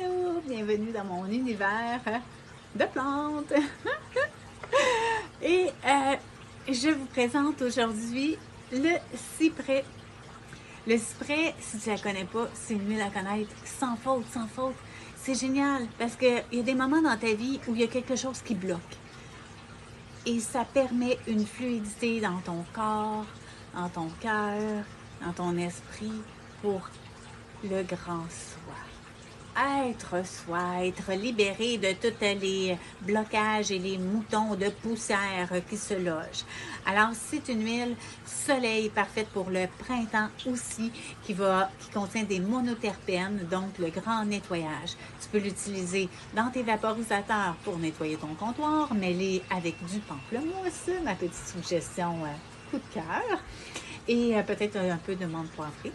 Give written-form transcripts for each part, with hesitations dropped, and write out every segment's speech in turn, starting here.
Allô, bienvenue dans mon univers de plantes. Et je vous présente aujourd'hui le cyprès. Le cyprès, si tu ne la connais pas, c'est une huile à connaître sans faute, sans faute. C'est génial parce qu'il y a des moments dans ta vie où il y a quelque chose qui bloque. Et ça permet une fluidité dans ton corps, dans ton cœur, dans ton esprit pour le grand soi. Être soi, être libéré de tous les blocages et les moutons de poussière qui se logent. Alors, c'est une huile soleil parfaite pour le printemps aussi, qui contient des monoterpènes, donc le grand nettoyage. Tu peux l'utiliser dans tes vaporisateurs pour nettoyer ton comptoir, mêlé avec du pamplemousse, ma petite suggestion coup de cœur, et peut-être un peu de menthe poivrée.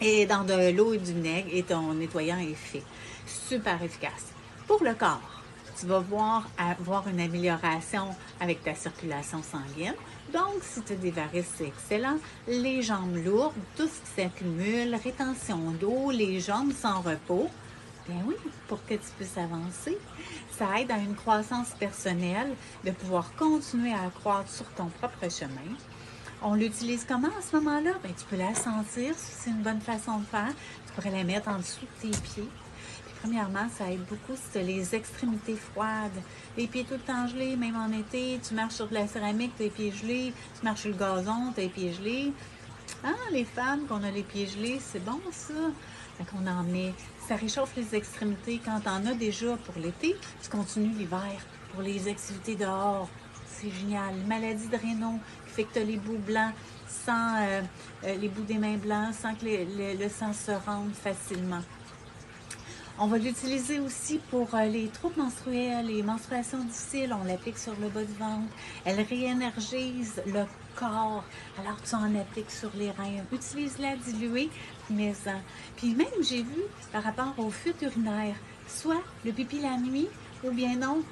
Et dans de l'eau et du vinaigre et ton nettoyant est fait. Super efficace. Pour le corps, tu vas avoir une amélioration avec ta circulation sanguine. Donc, si tu as des varices, c'est excellent. Les jambes lourdes, tout ce qui s'accumule, rétention d'eau, les jambes sans repos, bien oui, pour que tu puisses avancer. Ça aide à une croissance personnelle, de pouvoir continuer à croître sur ton propre chemin. On l'utilise comment à ce moment-là? Bien, tu peux la sentir, c'est une bonne façon de faire. Tu pourrais la mettre en dessous de tes pieds. Puis, premièrement, ça aide beaucoup si tu as les extrémités froides. Les pieds tout le temps gelés, même en été, tu marches sur de la céramique, tu as les pieds gelés. Tu marches sur le gazon, tu as les pieds gelés. Ah, les femmes, qu'on a les pieds gelés, c'est bon ça. Fait qu'on en met. Ça réchauffe les extrémités. Quand tu en as déjà pour l'été, tu continues l'hiver pour les activités dehors. C'est génial. Maladie de Raynaud qui fait que tu as les bouts blancs sans les bouts des mains blancs, sans que le sang se rende facilement. On va l'utiliser aussi pour les troubles menstruels, les menstruations difficiles. On l'applique sur le bas du ventre. Elle réénergise le corps. Alors, tu en appliques sur les reins. Utilise-la diluée, mais-en. Puis même, j'ai vu par rapport aux fuites urinaires, soit le pipi la nuit, ou bien non,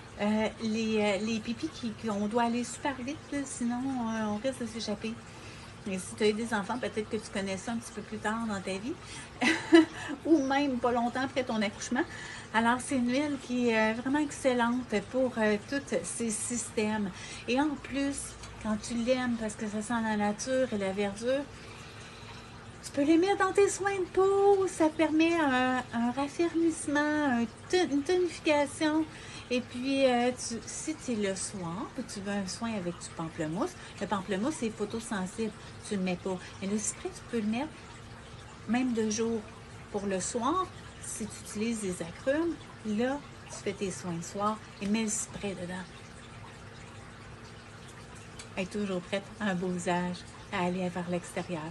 les pipis qu'on doit aller super vite, là, sinon on risque de s'échapper. Et si tu as eu des enfants, peut-être que tu connais ça un petit peu plus tard dans ta vie, ou même pas longtemps après ton accouchement. Alors, c'est une huile qui est vraiment excellente pour tous ces systèmes. Et en plus, quand tu l'aimes, parce que ça sent la nature et la verdure, tu peux les mettre dans tes soins de peau. Ça permet un raffermissement, une tonification. Et puis, si tu es le soir, tu veux un soin avec du pamplemousse, le pamplemousse est photosensible, tu ne le mets pas. Mais le cyprès, tu peux le mettre même de jour. Pour le soir, si tu utilises des agrumes, là, tu fais tes soins le soir et mets le cyprès dedans. Être toujours prête à un beau visage, à aller vers l'extérieur.